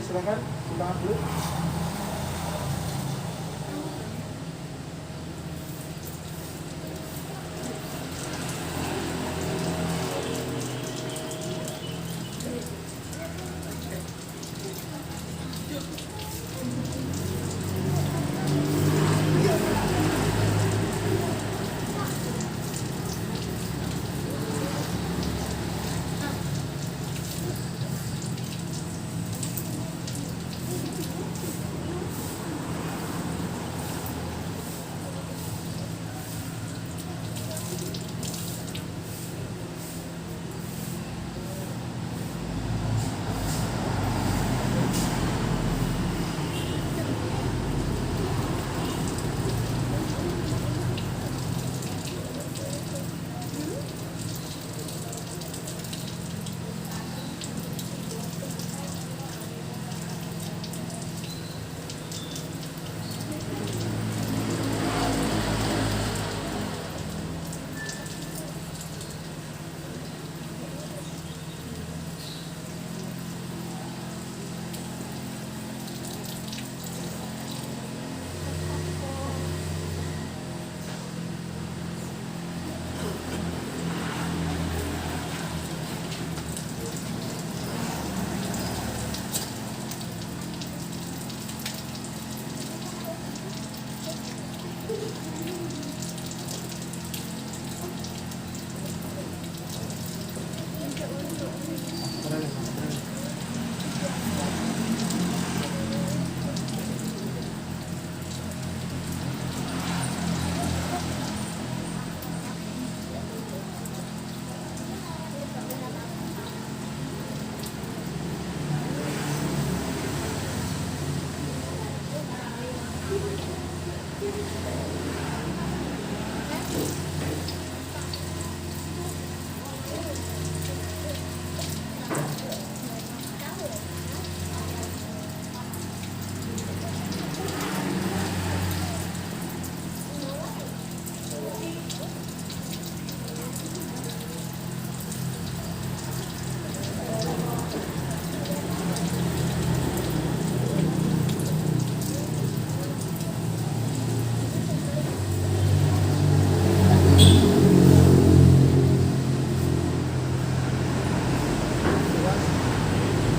silakan tangan dulu.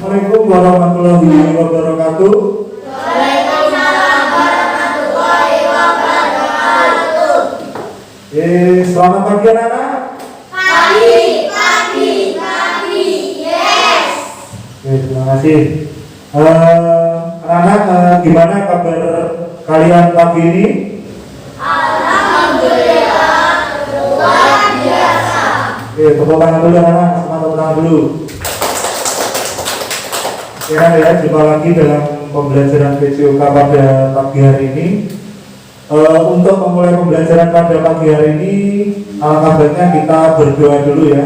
Assalamualaikum warahmatullahi wabarakatuh. Waalaikumsalam warahmatullahi wabarakatuh. Selamat pagi anak-anak. Pagi, yes. Terima kasih. Anak-anak, gimana kabar kalian pagi ini? Alhamdulillah, luar biasa. Tepuk tangan dulu anak-anak, semangat tepuk tangan dulu. Ya, jumpa lagi dalam pembelajaran PJOK pada pagi hari ini. Untuk memulai pembelajaran pada pagi hari ini, alangkah baiknya kita berdoa dulu ya.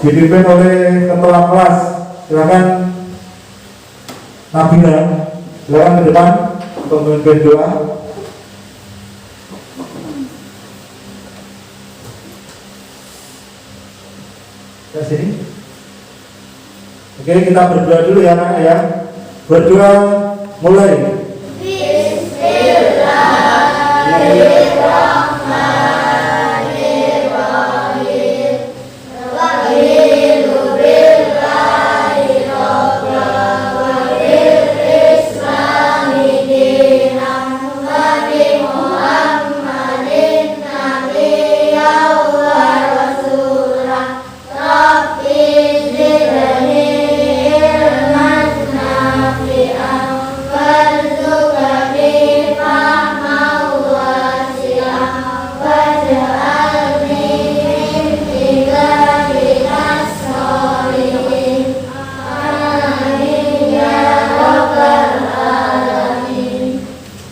Dipimpin oleh ketua kelas. Silakan Nabila, silakan ke depan untuk memimpin doa. Ke sini. Oke, kita berdoa dulu ya anak ya. Berdoa mulai.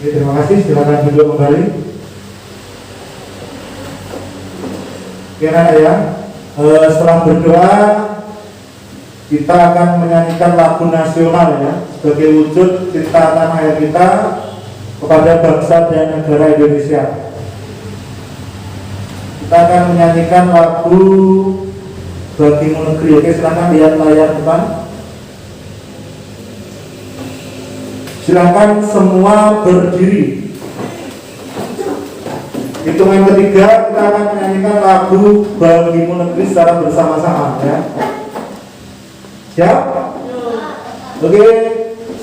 Terima kasih, silakan duduk kembali. Kira ya, setelah berdoa kita akan menyanyikan lagu nasional ya, sebagai wujud cinta tanah air kita kepada bangsa dan negara Indonesia. Kita akan menyanyikan lagu Bagimu Negeri. Oke, silakan lihat layar depan. Silakan semua berdiri. Hitungan ketiga kita akan menyanyikan lagu Bagimu Negeri secara bersama-sama ya. Siap? Oke,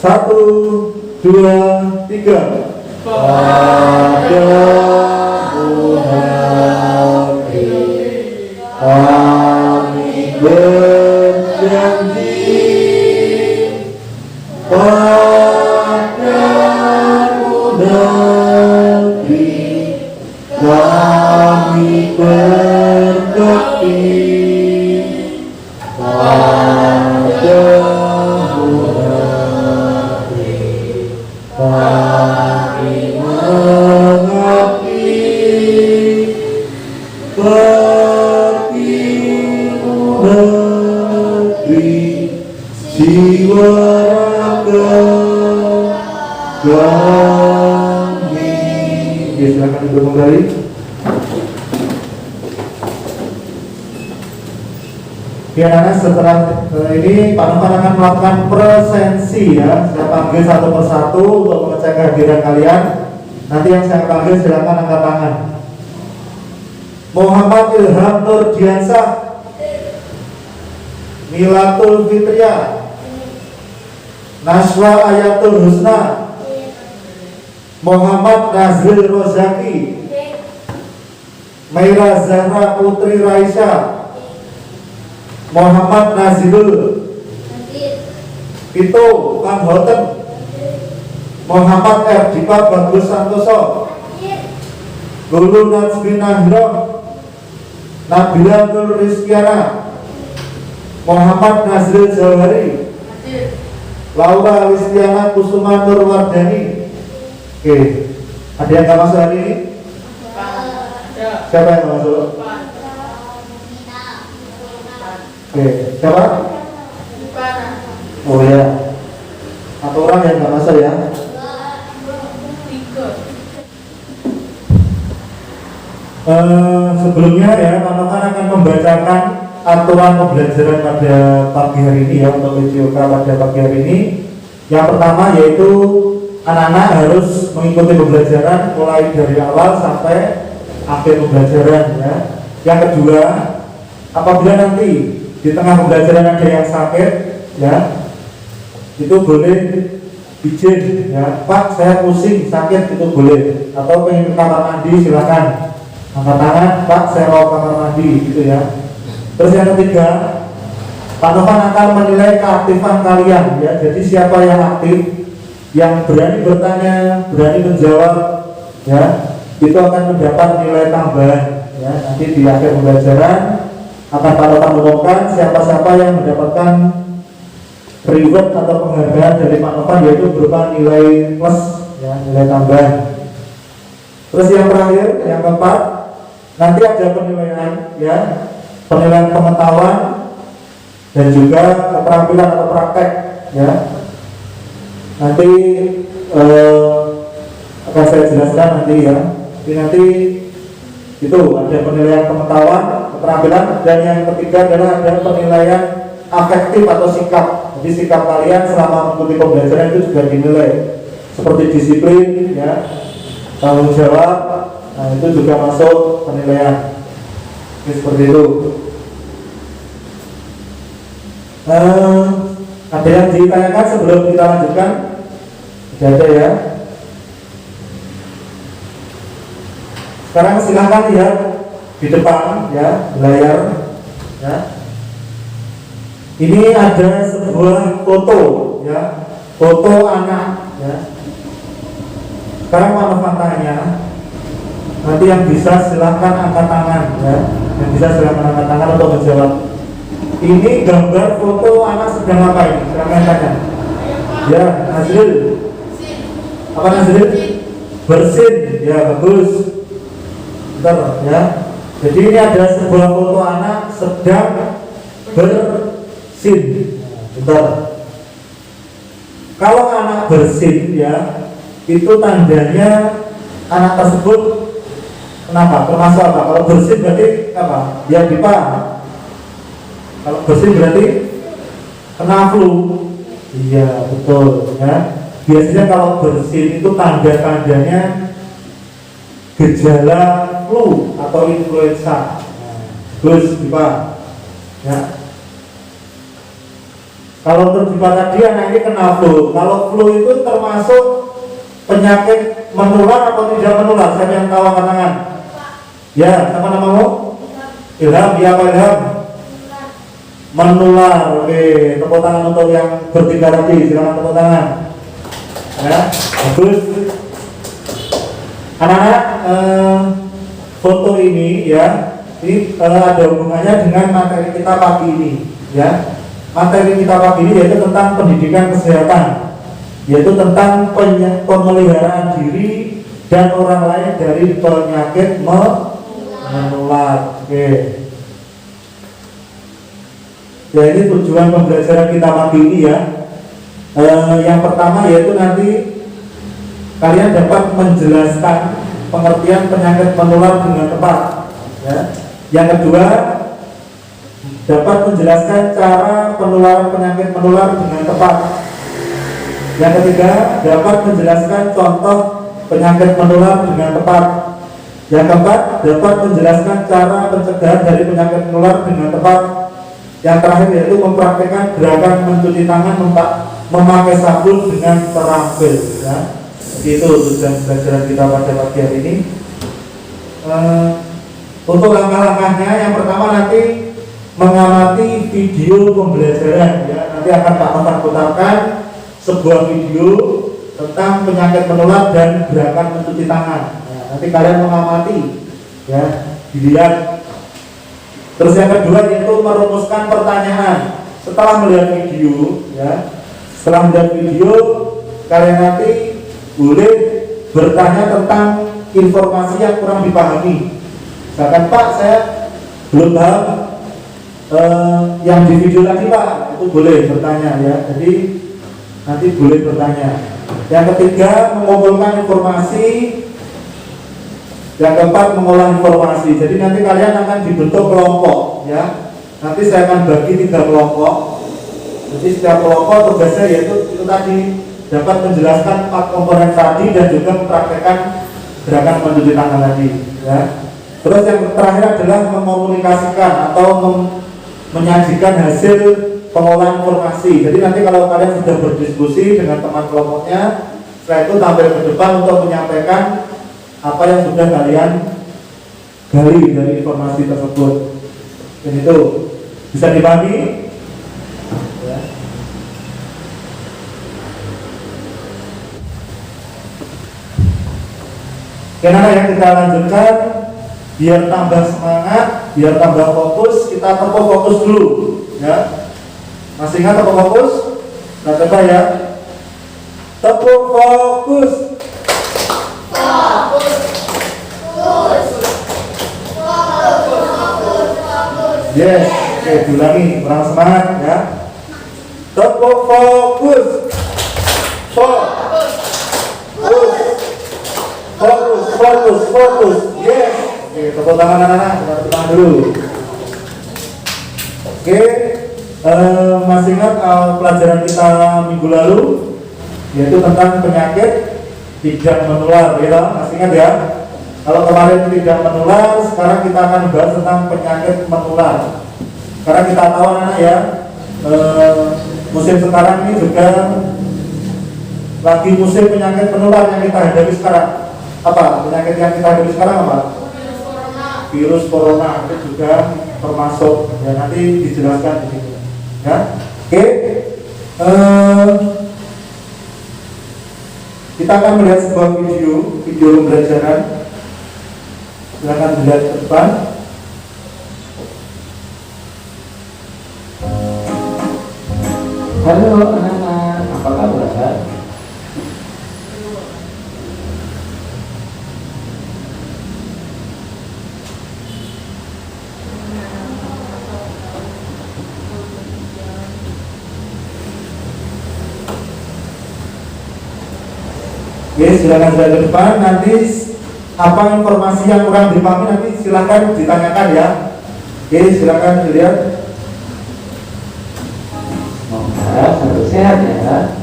1, 2, 3. Padamu negeri kami berjanji, padamu negeri kami berbakti, padamu negeri kami mengabdi, Bagimu negeri jiwa raga kami. Oke, silakan duduk kembali. Ya, anak setelah ini Pak Novan akan melakukan presensi ya. Saya panggil satu persatu untuk mengecek kehadiran kalian. Nanti yang saya panggil silakan angkat tangan. Muhammad Ilham Nurdiansah, Milatul Fitriah, Naswa Ayatul Husna, Muhammad Nazril Rozaki, Maira Zahra Putri Raisya, Muhammad Nazirul, Pito Kang Hoten, Muhammad Erdipa Bagus Santoso, Lulu Najbina Hiram, Nabila Nur Rizkiana, Muhammad Nazril Jawari, Laura Listiana Kusuma Nurwardani. Oke, ada yang nggak masuk hari ini? Siapa yang nggak masuk? Oke, siapa? Oh ya, satu orang yang nggak masuk ya. Sebelumnya ya, Pak Novan akan membacakan aturan pembelajaran pada pagi hari ini ya, untuk video pada pagi hari ini. Yang pertama yaitu anak-anak harus mengikuti pembelajaran mulai dari awal sampai akhir pembelajaran ya. Yang kedua, apabila nanti di tengah pembelajaran ada yang sakit ya, itu boleh izin ya, Pak saya pusing sakit, itu boleh. Atau pengen ke kamar mandi silakan angkat tangan, Pak saya mau kamar mandi gitu ya. Terus yang ketiga, Pak Novan akan menilai keaktifan kalian ya. Jadi siapa yang aktif, yang berani bertanya, berani menjawab ya, itu akan mendapat nilai tambahan ya. Nanti di akhir pembelajaran akan Pak Novan umumkan siapa-siapa yang mendapatkan reward atau penghargaan dari Pak Novan, yaitu berupa nilai plus ya, nilai tambahan. Terus yang terakhir, yang keempat, nanti ada penilaian ya, penilaian pengetahuan dan juga keterampilan atau praktek ya. Nanti akan saya jelaskan nanti ya. Jadi nanti itu ada penilaian pengetahuan, keterampilan, dan yang ketiga adalah ada penilaian afektif atau sikap. Jadi sikap kalian selama mengikuti pembelajaran itu juga dinilai, seperti disiplin ya, tanggung jawab. Nah itu juga masuk penilaian. Jadi seperti itu. Ada yang ditanyakan sebelum kita lanjutkan? Tidak ada ya. Sekarang silahkan lihat di depan ya, di layar ya. Ini ada sebuah foto ya, foto anak ya. Sekarang Pak Novan tanya, nanti yang bisa silahkan angkat tangan ya, yang bisa silahkan angkat tangan untuk menjawab. Ini gambar foto anak sedang apa ini? Silahkan tanya. Ya, Nazril. Apa Nazril? Bersin, ya bagus. Bentar ya. Jadi ini ada sebuah foto anak sedang bersin. Bentar. Kalau anak bersin ya, itu tandanya anak tersebut kenapa? Termasuk apa? Kalau bersin berarti apa? Ya pipa. Kalau bersin berarti kena flu. Iya betul ya. biasanya kalau bersin itu tanda-tandanya gejala flu atau influenza. Terus Dipa, ya. Kalau untuk Dipa tadi anak ini kena flu. Kalau flu itu termasuk penyakit menular atau tidak menular? Siapa yang tahu angkat tangan? Ya, apa namamu? Ilham, ya Pak Ilham. Menular. Oke, tepuk tangan untuk yang bertiga tadi. Silakan tepuk tangan. Ya, bagus. Anak-anak, foto ini ya, ini ada hubungannya dengan materi kita pagi ini. Ya, materi kita pagi ini yaitu tentang pendidikan kesehatan, yaitu tentang pemeliharaan diri dan orang lain dari penyakit menular. Oke. Ya, ini tujuan pembelajaran kita pagi ini ya. Yang pertama yaitu nanti kalian dapat menjelaskan pengertian penyakit menular dengan tepat. Ya. Yang kedua, dapat menjelaskan cara penularan penyakit menular dengan tepat. Yang ketiga, dapat menjelaskan contoh penyakit menular dengan tepat. Yang keempat, dapat menjelaskan cara pencegahan dari penyakit menular dengan tepat. Yang terakhir yaitu mempraktikkan gerakan mencuci tangan memakai sabun dengan terampil. Ya. Itu tujuan pembelajaran kita pada pagi hari ini. Untuk langkah-langkahnya, yang pertama nanti mengamati video pembelajaran. Ya. Nanti akan Pak Novan putarkan sebuah video tentang penyakit menular dan gerakan mencuci tangan. Ya, nanti kalian mengamati, ya, dilihat. Terus yang kedua yaitu merumuskan pertanyaan setelah melihat video. Ya, setelah melihat video, kalian nanti boleh bertanya tentang informasi yang kurang dipahami. Misalkan, Pak, saya belum paham yang di video tadi, Pak, itu boleh bertanya ya. Jadi nanti boleh bertanya. Yang ketiga, mengumpulkan informasi. Yang keempat, mengolah informasi. Jadi nanti kalian akan dibentuk kelompok ya. Nanti saya akan bagi 3 kelompok. Jadi setiap kelompok tugasnya yaitu itu tadi dapat menjelaskan 4 komponen tadi dan juga mempraktekkan gerakan mencuci tangan tadi ya. Terus yang terakhir adalah mengkomunikasikan atau menyajikan hasil pengolahan informasi. Jadi nanti kalau kalian sudah berdiskusi dengan teman kelompoknya, setelah itu tampil ke depan untuk menyampaikan apa yang sudah kalian gali dari informasi tersebut. Dan itu bisa dipahami? Ya. Kenapa yang kita lanjutkan? Biar tambah semangat, biar tambah fokus, kita tepuk fokus dulu ya. Masih ingat tepuk fokus? Kita coba ya. Tepuk fokus. Yes, oke, diulangi, kurang semangat ya. Tepuk fokus. Fokus. Yes. Oke, tepuk tangan anak-anak, tepuk tangan dulu. Oke, masih ingat pelajaran kita minggu lalu yaitu tentang penyakit tidak menular, ya, masih ingat ya? Kalau kemarin tidak menular, sekarang kita akan bahas tentang penyakit menular. Karena kita tahu anak-anak ya, musim sekarang ini juga lagi musim penyakit menular yang kita hadapi sekarang. Apa penyakit yang kita hadapi sekarang apa? Virus corona itu juga termasuk. Ya, nanti dijelaskan di sini. Ya, oke. Kita akan melihat sebuah video pembelajaran. Silakan dilihat ke depan. Halo anak-anak, apa kabar? Oke, silakan dilihat ke depan. Nanti apa informasi yang kurang dipahami nanti silakan ditanyakan ya. Oke, silakan dilihat. Semoga selalu sehat ya.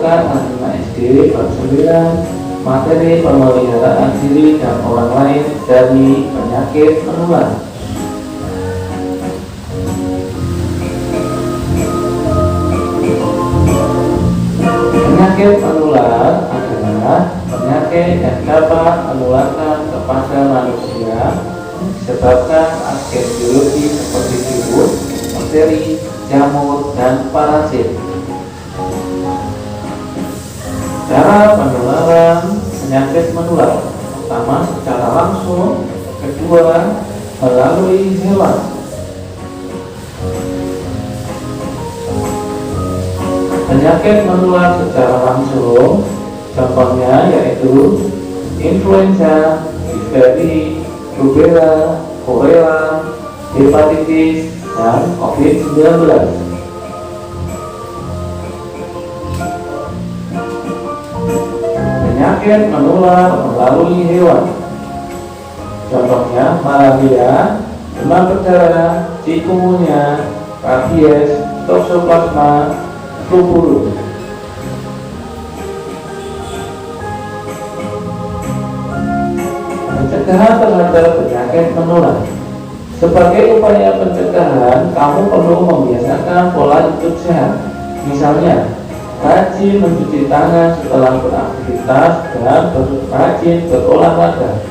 pembukaan anak SD bab 9 materi pemeliharaan diri dan orang lain dari penyakit menular. Penyakit menular adalah penyakit yang dapat menularkan kepada manusia disebabkan agen biologi seperti virus, bakteri, jamur, dan parasit. Cara penularan penyakit menular pertama secara langsung, kedua melalui hewan. Penyakit menular secara langsung contohnya yaitu influenza, difteri, rubella, kolera, hepatitis, dan COVID-19. Penyakit menular melalui hewan contohnya malaria, demam berdarah, chikungunya, rabies, toxoplasma, flu burung. Pencegahan terhadap penyakit menular. Sebagai upaya pencegahan, kamu perlu membiasakan pola hidup sehat. Misalnya, rajin mencuci tangan setelah beraktivitas dan rajin berolahraga.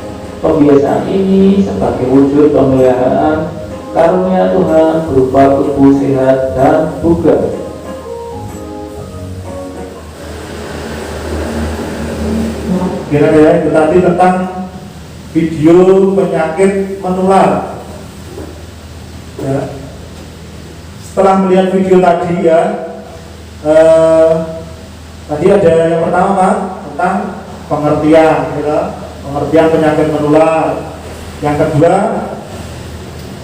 Pembiasaan ini sebagai wujud pemeliharaan karunia Tuhan berupa tubuh sehat dan bugar. Kira-kira itu tadi tentang video penyakit menular. Ya. Setelah melihat video tadi ya, tadi ada yang pertama Pak, tentang pengertian, ya, pengertian penyakit menular. Yang kedua,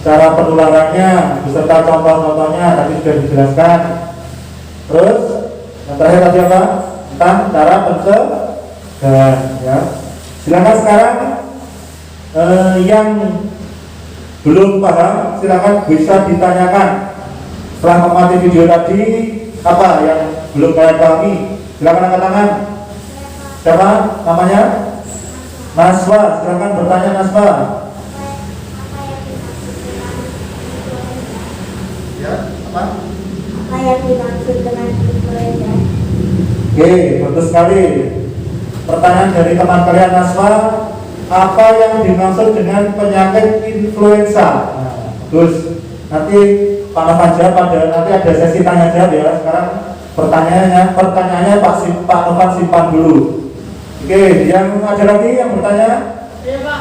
cara penularannya beserta contoh-contohnya tadi sudah dijelaskan. Terus yang terakhir tadi apa? Tentang cara pencegahan. Ya. Silakan sekarang yang belum paham silakan bisa ditanyakan. Setelah mengamati video tadi, apa yang belum kalian pahami? Silakan angkat tangan. Siapa namanya? Naswa, silakan bertanya Naswa. Ya, apa? Apa yang dimaksud dengan influenza? Oke, bagus sekali. Pertanyaan dari teman kalian Naswa, apa yang dimaksud dengan penyakit influenza? Nah, terus nanti Pak Novan jawab, nanti ada sesi tanya jawab ya. Sekarang pertanyaannya Pak Novan simpan dulu. Oke, yang ada lagi yang bertanya? Ya Pak.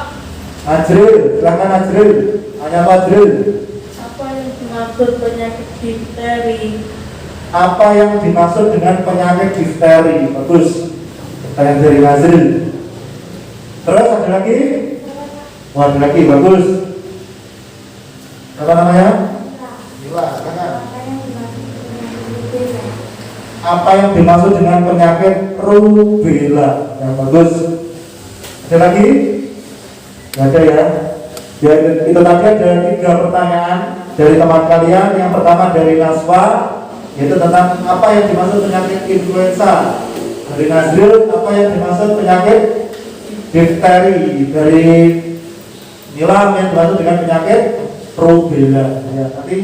Ajril, silakan Ajril. Tanya Pak Ajril. Apa yang dimaksud penyakit difteri? Apa yang dimaksud dengan penyakit difteri? Bagus. Pertanyaan dari Ajril. Terus ada lagi? Oh, ada lagi, bagus. Apa namanya? Mila, silakan. Apa yang dimaksud dengan penyakit rubella? Yang bagus. Ada lagi? Tidak ada ya? Ya, itu tadi ada 3 pertanyaan dari teman kalian. Yang pertama dari Naswa, yaitu tentang apa yang dimaksud penyakit influenza. Dari Nazril, apa yang dimaksud penyakit difteri. Dari Nilam, yang dimaksud dengan penyakit rubella. Ya, nanti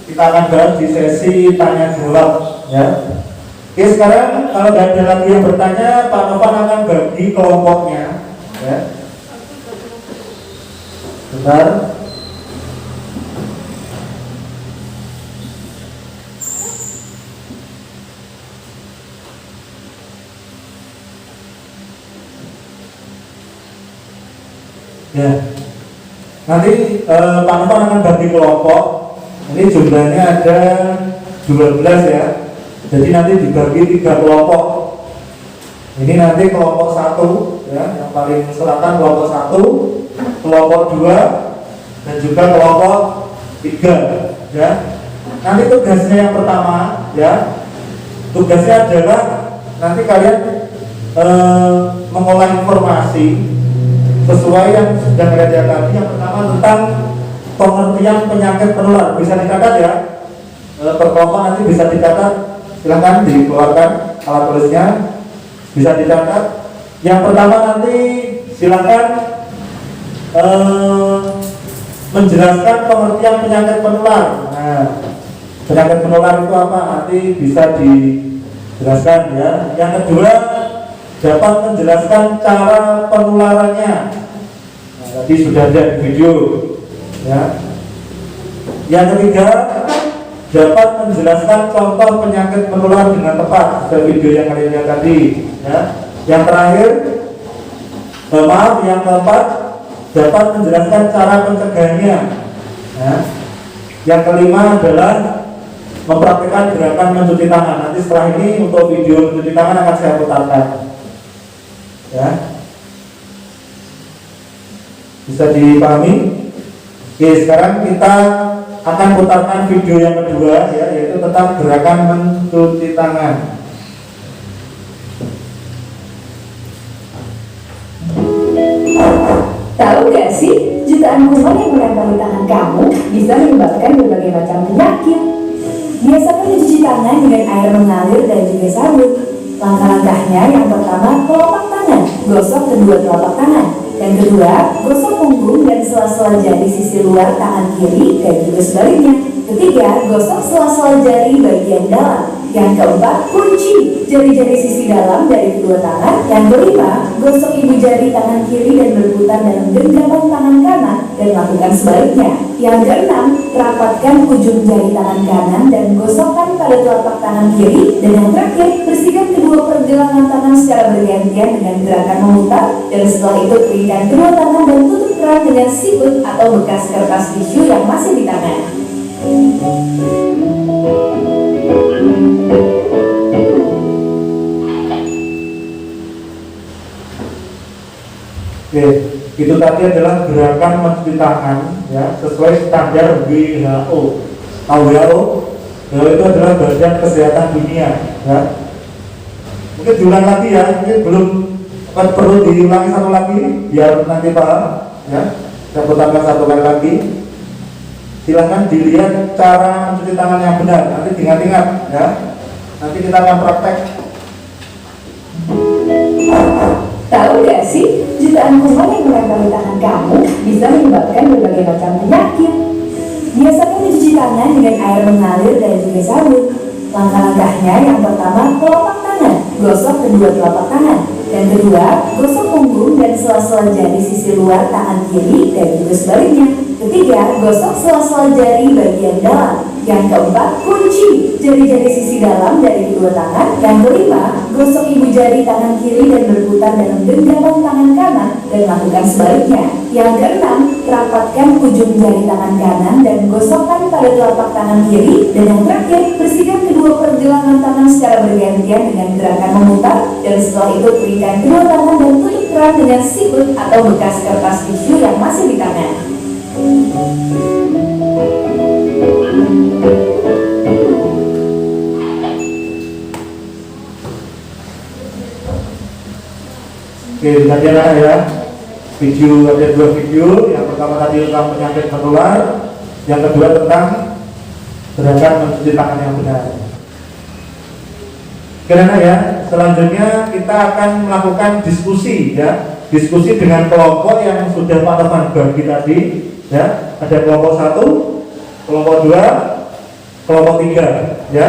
kita akan bahas di sesi tanya jawab. Ya. Oke, sekarang kalau tidak ada lagi yang bertanya, Pak Novan akan bagi kelompoknya. Ya. Bentar. Ya. Nanti Pak Novan akan bagi kelompok. Ini jumlahnya ada 12 ya. Jadi nanti dibagi 3 kelompok. Ini nanti kelompok 1 ya, yang paling selatan kelompok 1, kelompok 2, dan juga kelompok 3 ya. Nanti tugasnya yang pertama ya, tugasnya adalah nanti kalian mengolah informasi sesuai yang sudah kalian lihat tadi. Yang pertama tentang pengertian penyakit menular, bisa dicatat ya, per kelompok nanti bisa dicatat. Silakan dikeluarkan. alat tulisnya, bisa dicatat. Yang pertama nanti silakan menjelaskan pengertian penyakit menular. Nah, penyakit menular itu apa? Nanti bisa dijelaskan ya. Yang kedua, dapat menjelaskan cara penularannya. Nah, tadi sudah ada di video ya. Yang ketiga, dapat menjelaskan contoh penyakit menular dengan tepat. Sudah video yang kalian lihat tadi ya. Yang terakhir, yang keempat, dapat menjelaskan cara pencegahannya ya. Yang kelima adalah mempraktikkan gerakan mencuci tangan. Nanti setelah ini untuk video mencuci tangan akan saya putarkan ya. Bisa dipahami? Oke, sekarang kita akan putarkan video yang kedua ya, yaitu tentang gerakan mencuci tangan. Tahu gak sih, jutaan kuman yang menempel di tangan kamu bisa menyebabkan berbagai macam penyakit. Biasakan mencuci tangan dengan air mengalir dan juga sabun. Langkah-langkahnya, yang pertama, kelopak tangan, gosok kedua telapak tangan. Yang kedua, gosok punggung dan sela-sela jari sisi luar tangan kiri dan juga sebaliknya. Ketiga, gosok sela-sela jari bagian dalam. Yang keempat, kunci jari-jari sisi dalam dari kedua tangan. Yang kelima, gosok ibu jari tangan kiri dan berputar dalam genggaman tangan kanan dan lakukan sebaliknya. Yang keenam, rapatkan ujung jari tangan kanan dan gosokkan pada telapak tangan kiri. Dan yang terakhir, bersihkan kedua pergelangan tangan secara bergantian dengan gerakan memutar. Dan setelah itu keringkan kedua tangan dan tutup keran dengan siput atau bekas kertas tisu yang masih di tangan. Oke, itu tadi adalah gerakan mencuci tangan ya, sesuai standar WHO. WHO itu adalah Badan Kesehatan Dunia ya. Mungkin diulang lagi ya, mungkin belum perlu diulangi satu lagi biar nanti paham ya. Saya putarkan satu kali lagi. Silahkan dilihat cara mencuci tangan yang benar. Nanti diingat-ingat ya. Nanti kita akan praktek. Tahu gak sih, jutaan kuman yang menempel di tangan kamu bisa menyebabkan berbagai macam penyakit. Biasakan mencuci tangan dengan air mengalir dan juga sabun. Langkah-langkahnya, yang pertama, kelopak tangan, gosok kedua telapak tangan. Yang kedua, gosok punggung dan sela-sela jari sisi luar tangan kiri dan juga sebaliknya. Ketiga, gosok sela-sela jari bagian dalam. Yang keempat, kunci jari-jari sisi dalam dari kedua tangan. Yang kelima, gosok ibu jari tangan kiri dan berputar dalam genggaman tangan kanan dan lakukan sebaliknya. Yang keenam, rapatkan ujung jari tangan kanan dan gosokkan pada telapak tangan kiri. Dan yang terakhir, bersihkan kedua pergelangan tangan secara bergantian dengan gerakan memutar. Dan setelah itu keringkan kedua tangan dan tutup keran dengan siput atau bekas kertas tisu yang masih di tangan. Oke, tadi ya video, ada dua video. Yang pertama tadi tentang penyakit menular, yang kedua tentang gerakan mencuci tangan yang benar. Karena ya, selanjutnya kita akan melakukan diskusi ya, diskusi dengan kelompok yang sudah Pak Taufan bagi tadi ya. Ada kelompok 1, kelompok 2, kelompok 3 ya.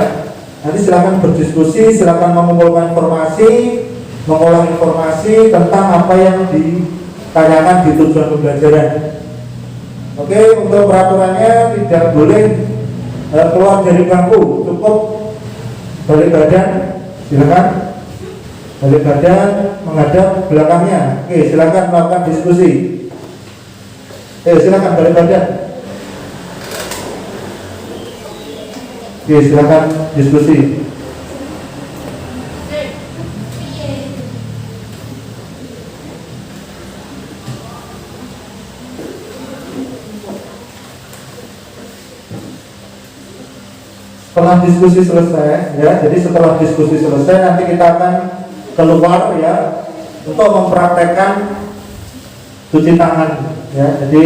Nanti silakan berdiskusi, silakan mengumpulkan informasi, mengolah informasi tentang apa yang ditanyakan di tujuan pembelajaran. Oke, untuk peraturannya tidak boleh keluar dari bangku, cukup balik badan, silakan balik badan menghadap belakangnya. Oke, silakan melakukan diskusi. Silakan balik badan. Oke, silakan diskusi. Setelah diskusi selesai ya, jadi setelah diskusi selesai nanti kita akan keluar ya untuk mempraktekkan cuci tangan ya. Jadi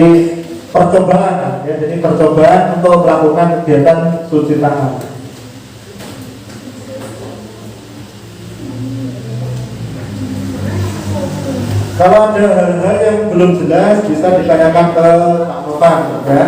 percobaan ya, jadi percobaan untuk melakukan kegiatan cuci tangan. Kalau ada hal-hal yang belum jelas bisa ditanyakan ke Pak Novan ya.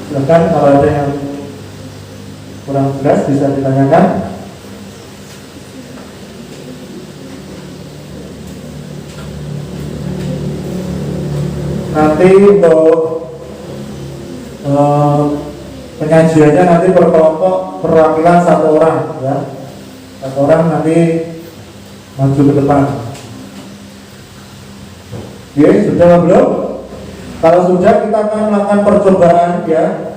Silakan kalau ada yang kurang jelas bisa ditanyakan. Nanti untuk penyajiannya nanti per kelompok perwakilan satu orang ya. Satu orang nanti maju ke depan. Oke, sudah belum? Kalau sudah kita akan melakukan percobaan ya.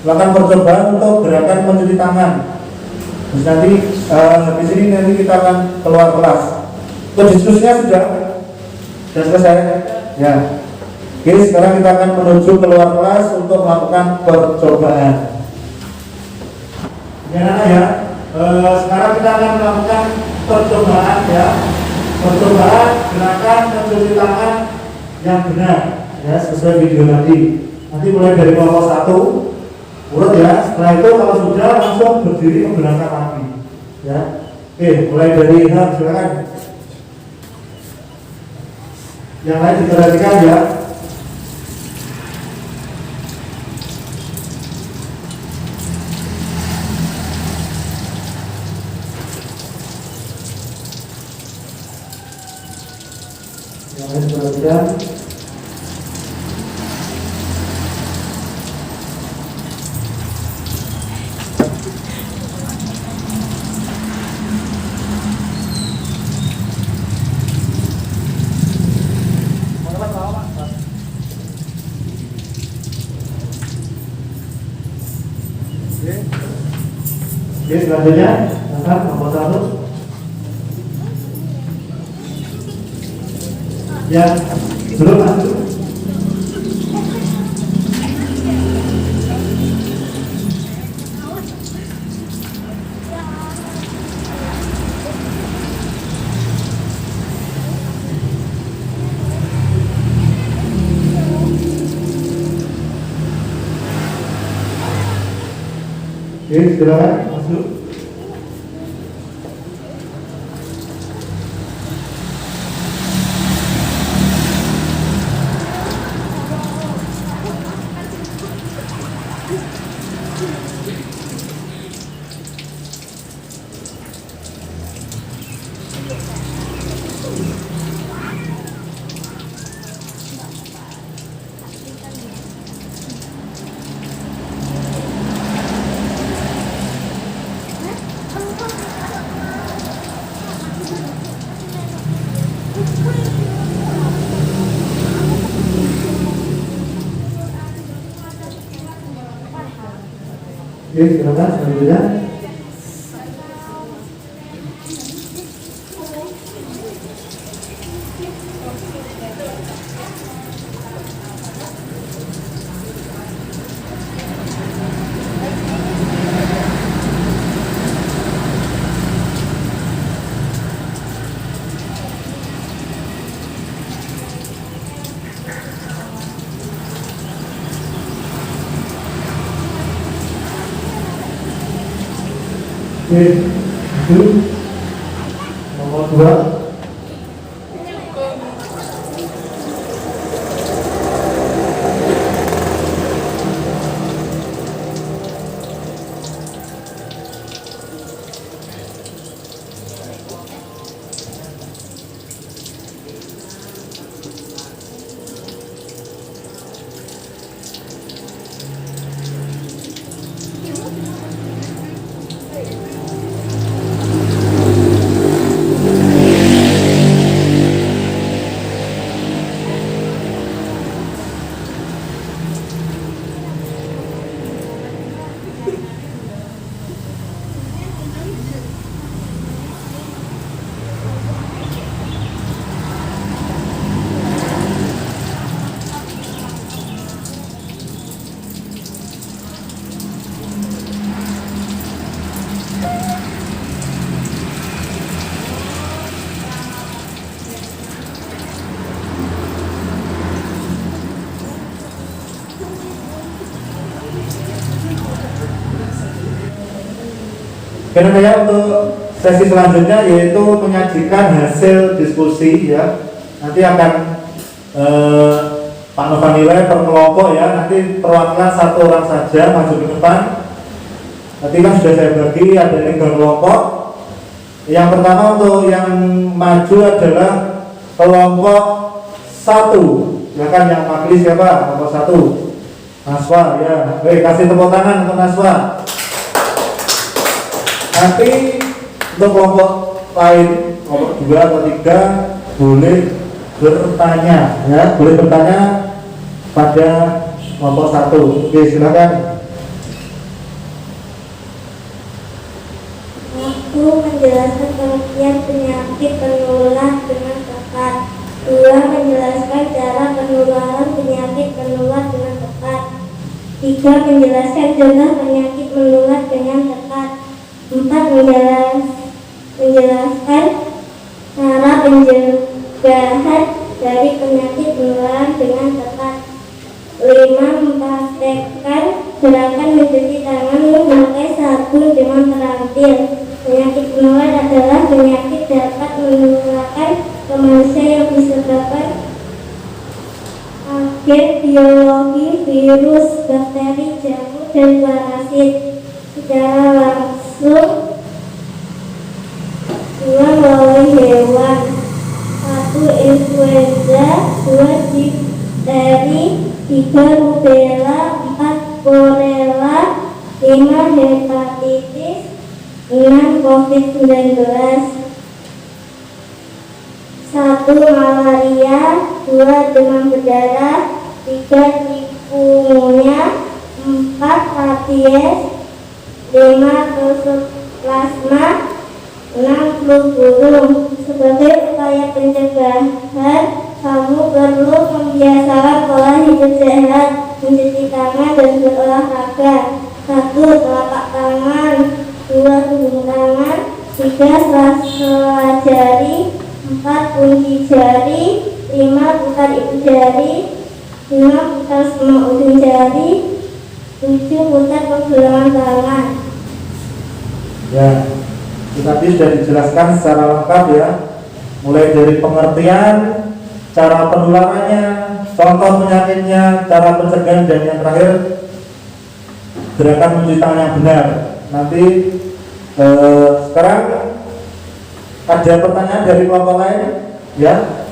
Melakukan percobaan untuk gerakan mencuci tangan. Terus nanti habis ini nanti kita akan keluar kelas. Untuk diskusinya sudah selesai ya. Oke, sekarang kita akan menuju keluar kelas untuk melakukan percobaan. Ya, sekarang kita akan melakukan percobaan ya. Percobaan gerakan mencuci tangan yang benar ya, sesuai video tadi. Nanti mulai dari kelompok 1 urut ya. Setelah itu kalau sudah langsung berdiri ke belakang lagi ya. Oke, mulai dari Ilham, silakan. Yang lain diperhatikan ya. Yang lain diperhatikan. Oke, selanjutnya angkat nomor 1. Ya, belum masuk. Oke, silakan masuk. Oke, silakan selanjutnya. Oke, itu nomor 2. Kemudian ya untuk sesi selanjutnya yaitu menyajikan hasil diskusi ya. Nanti akan Pak Nova nilai per kelompok ya. Nanti perwakilan satu orang saja maju ke depan. Nanti kan sudah saya bagi ada 3 kelompok. Yang pertama untuk yang maju adalah kelompok 1. Silakan yang mewakili siapa? Kelompok 1. Naswa ya. Oke, kasih tepuk tangan untuk Naswa. Nanti untuk kelompok lain, kelompok 2 atau 3 boleh bertanya ya, boleh bertanya pada kelompok 1. Oke, silakan. Aku menjelaskan pengertian penyakit penular dengan tepat. 2. Menjelaskan cara penularan penyakit menular dengan tepat. 3. Menjelaskan contoh penyakit menular dengan tepat. 4. Menjelaskan cara pencegahan dari penyakit menular dengan tepat. 5. Mempraktekkan gerakan mencuci tangan memakai sabun dengan terampil. Penyakit menular adalah penyakit dapat menularkan ke manusia yang disebabkan agen biologi, virus, bakteri, jamur, dan parasit secara langsung. 2. Melalui hewan. 1. Influenza. 2. Difteri. 3. Rubella. 4. Borrelia. 5. Hepatitis. 6. COVID-19. 1. Malaria. 2. Demam berdarah. 3. Chikungunya. 4. Rabies. 5. Toxoplasma. 6. Flu burung. Sebagai upaya pencegahan, kamu perlu membiasakan pola hidup sehat, mencuci tangan dan berolahraga. 1. Telapak tangan. 2. Hubung tangan. 3. sela jari. 4. Kunci jari. 5. Putar ibu jari. 6. Putar semua ujung jari. 7. Putar pergelangan tangan. Ya, itu tadi sudah dijelaskan secara lengkap ya. Mulai dari pengertian, cara penularannya, contoh penyakitnya, cara pencegahan, dan yang terakhir gerakan mencuci tangan yang benar. Nanti sekarang ada pertanyaan dari kelompok lain ya.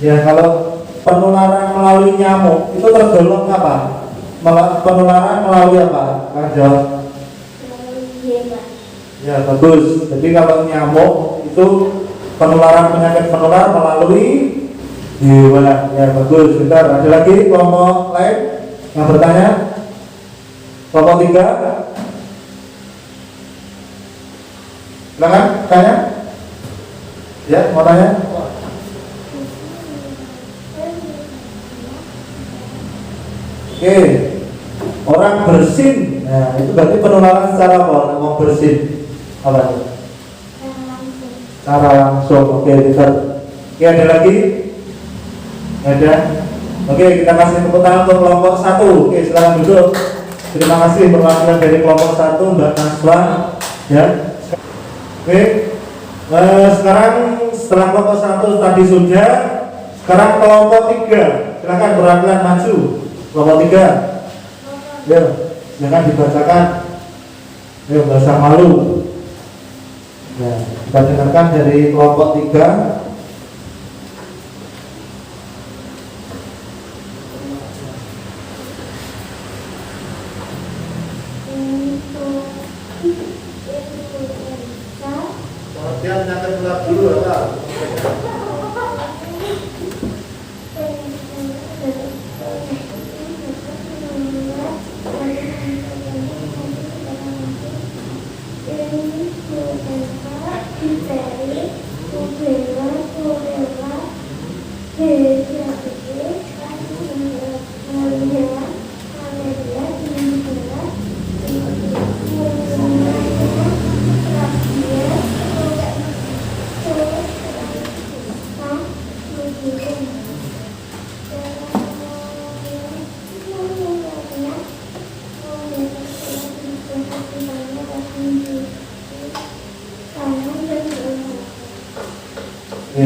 Ya, kalau penularan melalui nyamuk itu tergolong apa? Penularan melalui apa? Kang jawab. Ya, bagus. Jadi kalau nyamuk itu penularan penyakit menular melalui hewan. Ya, bagus. Bentar, ada lagi kelompok lain yang bertanya? Kelompok 3. Silakan tanya. Ya, mau tanya? Oke, orang bersin, nah itu berarti penularan secara apa? Orang bersin, apa itu? Secara langsung. Oke, bentar. Oke, ada lagi? Ada? Oke, kita kasih tepuk tangan untuk kelompok 1. Oke, silakan duduk. Terima kasih perwakilan dari kelompok 1, Mbak Naswa. Ya. Oke, sekarang setelah kelompok 1 tadi sudah, sekarang kelompok 3. Silakan perwakilan maju. Kelompok 3. Ya, jangan dibacakan. Ya, bahasa malu. Ya, kita dengarkan dari kelompok 3. Pengertian penyakit menular dulu apa?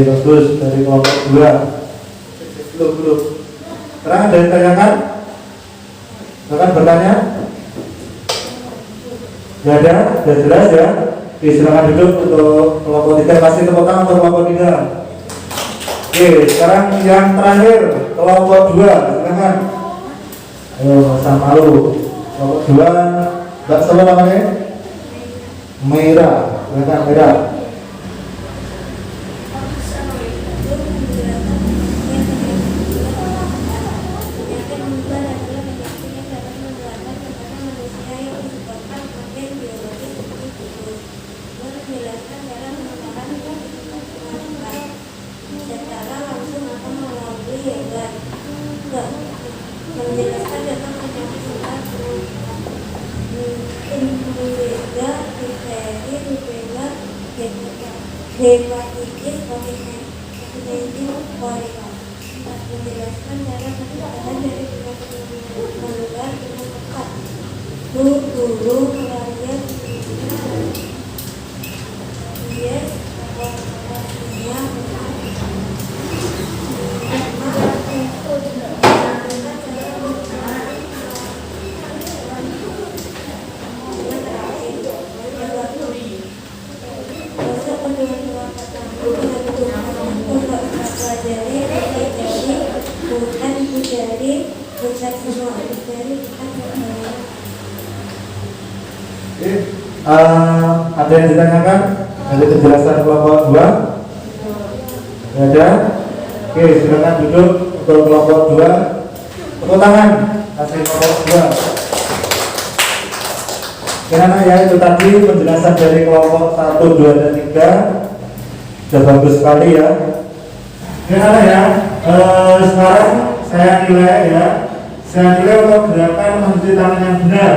Bagus, dari kelompok 2. Belum. Sekarang ada yang tanyakan? Silakan bertanya. Tidak ada? Sudah jelas ya? Oke, silakan duduk untuk kelompok 3. Kasih tepuk tangan untuk kelompok 3. Oke, sekarang yang terakhir kelompok 2. Silakan. Ayo, masa malu. Kelompok 2, Mbak siapa namanya? Meira. Silakan Meira. Menjelaskan tentang penyakit menular hepatitis COVID-19 korea. Menjelaskan cara pencegahan dari penyakit menular dengan tepat. Guru malaria bias operasinya ada yang ditanyakan dari penjelasan kelompok 2? Ada? Oke, silakan duduk untuk kelompok 2. Tepuk tangan kasih kelompok 2. Karena ya itu tadi penjelasan dari kelompok 1, 2, dan 3 sudah bagus sekali ya. Karena ya sekarang saya nilai untuk gerakan mencuci tangan yang benar.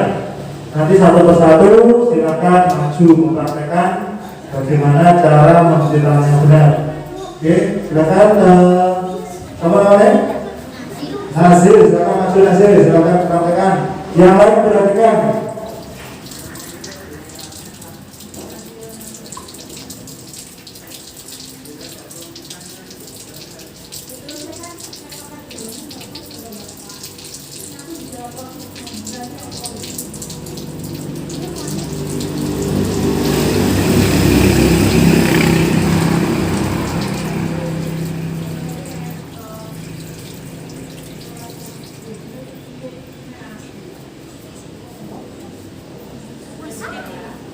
Nanti satu persatu silakan maju mempraktekkan bagaimana cara mencuci tangan yang benar. Oke, silakan apa namanya? Nasir, silakan maju Nasir, silakan praktekkan. Yang lain perhatikan.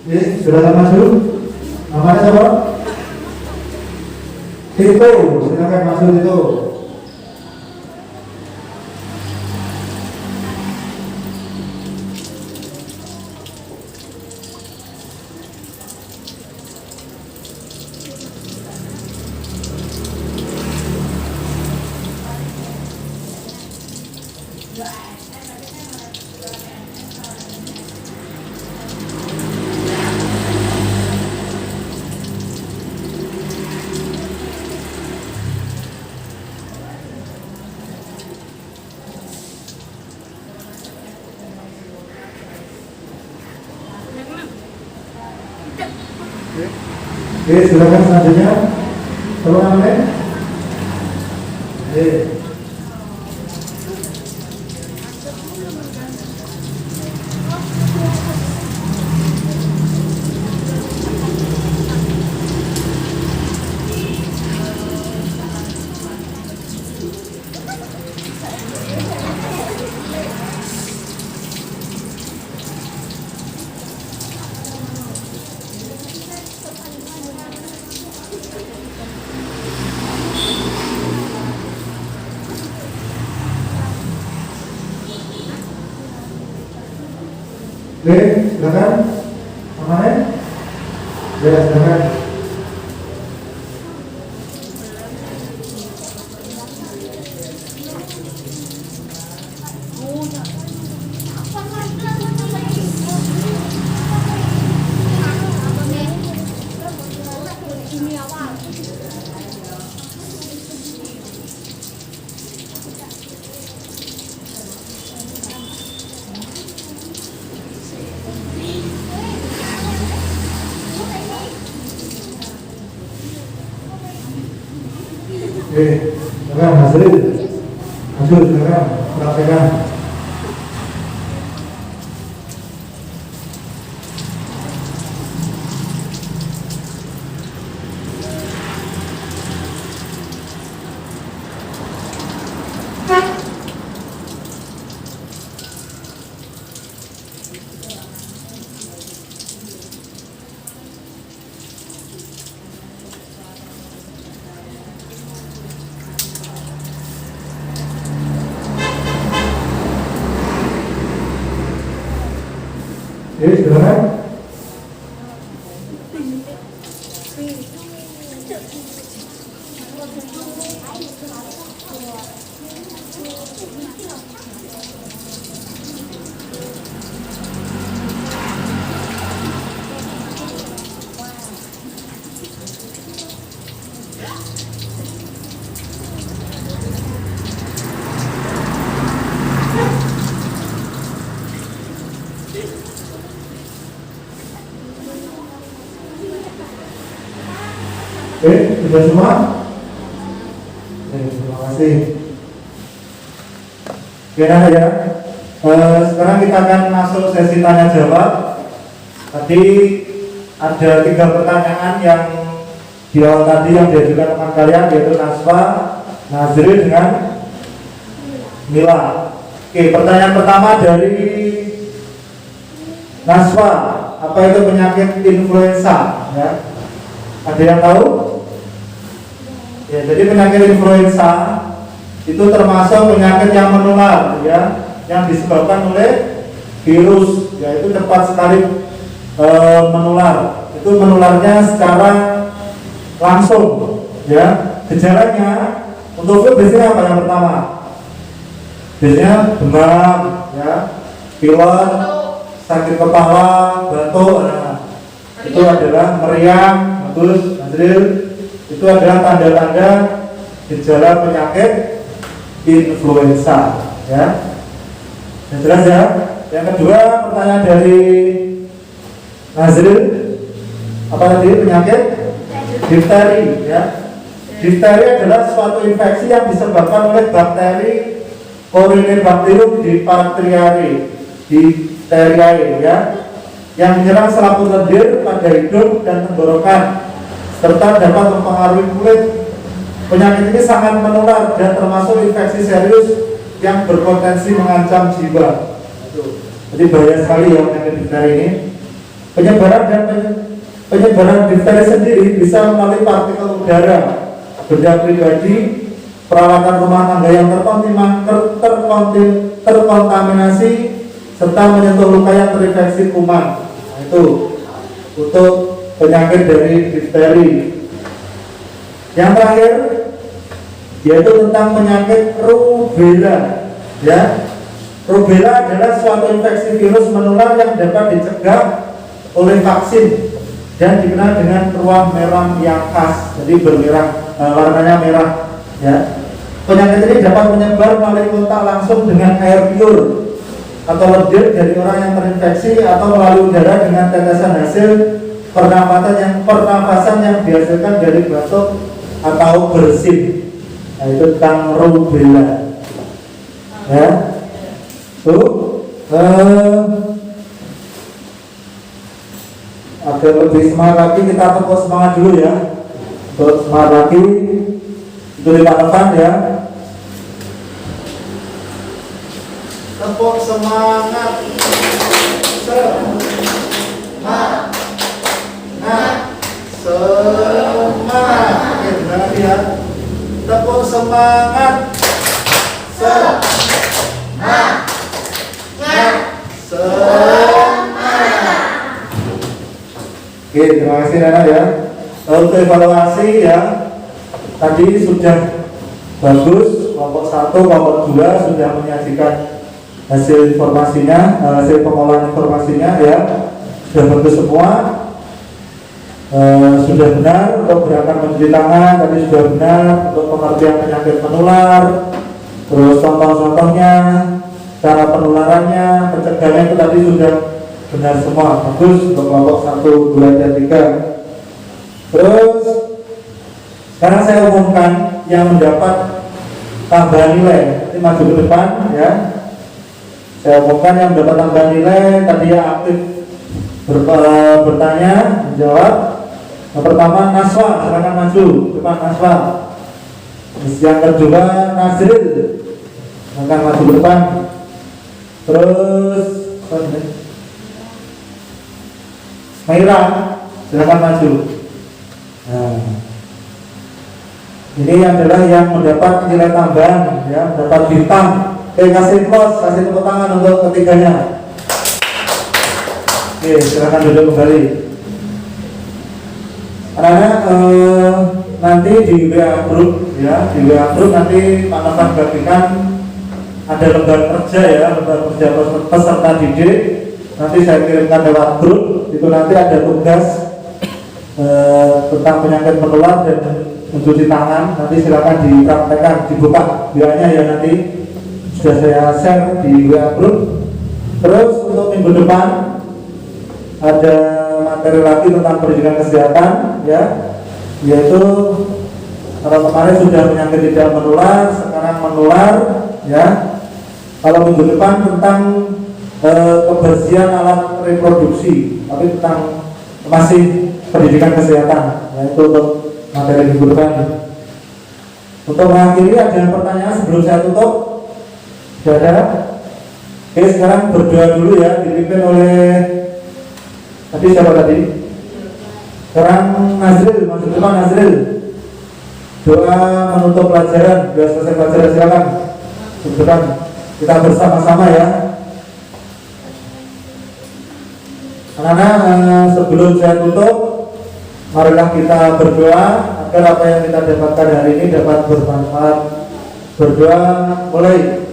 Oke, silakan masuk. Namanya siapa? Tito, silakan masuk Tito. Oke, silakan selanjutnya. Apa namanya? Oke. Oke, silakan. Namanya? Ya, silakan. Silakan Nasril. Maju, silakan praktekkan. Silakan. Sudah semua? Terima kasih. Kira ya. Sekarang kita akan masuk sesi tanya jawab. Tadi ada 3 pertanyaan yang di awal tadi yang diajukan teman kalian, yaitu Naswa, Nazril dengan Mila. Oke, pertanyaan pertama dari Naswa, apa itu penyakit influenza? Ya. Ada yang tahu? Ya, jadi penyakit influenza itu termasuk penyakit yang menular, ya, yang disebabkan oleh virus, yaitu cepat sekali menular. Itu menularnya secara langsung, ya. Gejalanya untuk flu biasanya apa yang pertama? Biasanya demam, ya, pilek, sakit kepala, batuk. Nah, itu adalah meriang. Bagus, Nazril. Itu adalah tanda-tanda gejala penyakit influenza, ya. Yang jelas ya. Yang kedua, pertanyaan dari Nazril, apa tadi? Penyakit difteri, ya. Difteri adalah suatu infeksi yang disebabkan oleh bakteri Corynebacterium diphtheriae, ya, yang menyerang selaput lendir pada hidung dan tenggorokan, serta dapat mempengaruhi kulit. Penyakit ini sangat menular dan termasuk infeksi serius yang berpotensi mengancam jiwa. Jadi bahaya sekali ya penyakit difteri ini. Penyebaran difteri sendiri bisa melalui partikel udara, benda pribadi, peralatan rumah tangga yang terkontaminasi, serta menyentuh luka yang terinfeksi kuman. Nah, itu untuk penyakit dari difteri. Yang terakhir yaitu tentang penyakit rubella, ya. Rubella adalah suatu infeksi virus menular yang dapat dicegah oleh vaksin dan dikenal dengan ruang merah yang khas, jadi warnanya merah, ya. Penyakit ini dapat menyebar melalui kontak langsung dengan air pure atau lendir dari orang yang terinfeksi, atau melalui udara dengan tetesan hasil pernafasan yang dihasilkan dari batuk atau bersin. Nah, itu tentang rubella, ya. Agar lebih semangat lagi, kita tepuk semangat dulu ya. Untuk semangat lagi, itu di depan ya. Tepuk semangat. Semangat. Oke, benar lagi ya. Tepuk semangat. Semangat. Oke, terima kasih Nana ya. Untuk evaluasi ya, tadi sudah bagus. Kelompok 1, kelompok 2 sudah menyajikan hasil informasinya, hasil pengolahan informasinya ya, sudah bagus semua. Sudah benar untuk gerakan mencuci tangan, tadi sudah benar untuk pengertian penyakit menular, terus contoh-contohnya, cara penularannya, pencegahannya itu tadi sudah benar semua, bagus untuk kelompok 1, 2, dan 3. Terus sekarang saya umumkan yang mendapat tambahan nilai nanti maju ke depan ya. Saya umumkan yang mendapat tambahan nilai tadi yang aktif bertanya, menjawab. Yang pertama Naswa, silakan maju depan Naswa. Yang kedua Nazril, silakan maju ke depan. Terus Maira, silakan maju. Nah, ini adalah yang mendapat nilai tambahan ya, mendapat bintang. Kasih plus, kasih tepuk tangan untuk ketiganya. Oke, silakan duduk kembali. Karena nanti di WA group ya, di WA group nanti Pak Novan bagikan ada lembar kerja ya, lembar kerja peserta didik. Nanti saya kirimkan lewat grup. Itu nanti ada tugas tentang penyakit menular dan mencuci tangan. Nanti silakan dipraktekkan, dibuka WA-nya ya, nanti sudah saya share di WA group. Terus untuk minggu depan ada materi lagi tentang pendidikan kesehatan ya, yaitu kalau kemarin sudah penyakit tidak menular, sekarang menular ya. Kalau minggu depan tentang kebersihan alat reproduksi, tapi tentang masih pendidikan kesehatan, yaitu untuk materi minggu depan. Untuk mengakhiri, ada pertanyaan sebelum saya tutup? Tidak ada? Oke, sekarang berdoa dulu ya, dipimpin oleh tadi siapa tadi? Sekarang Nazril, masuk depan Nazril. Doa menutup pelajaran, biar selesai pelajaran, silakan. Depan. Kita bersama-sama ya. Anak-anak, sebelum saya tutup, marilah kita berdoa agar apa yang kita dapatkan hari ini dapat bermanfaat. Berdoa mulai.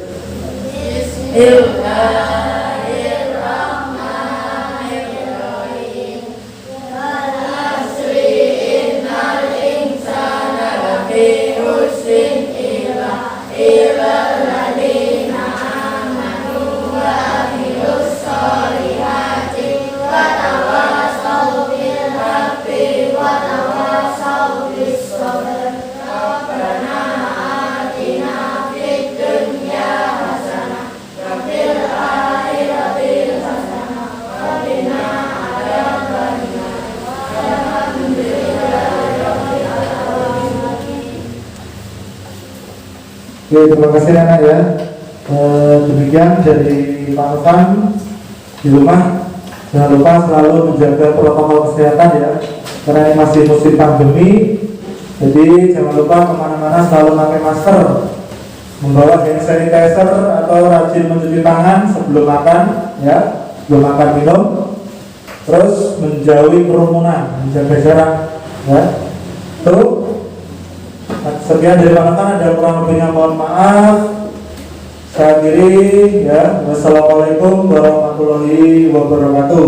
Oke, terima kasih anak ya. Demikian dari Pak Novan di rumah. Jangan lupa selalu menjaga protokol kesehatan ya, karena ini masih musim pandemi. Jadi jangan lupa kemana-mana selalu pakai masker, membawa hand sanitizer atau rajin mencuci tangan sebelum makan ya, sebelum makan minum. Terus menjauhi kerumunan, menjaga jarak ya. Tuh. Sekian dari Pak Novan, ada kurang lebihnya mohon maaf. Saya akhiri ya. Wassalamualaikum warahmatullahi wabarakatuh.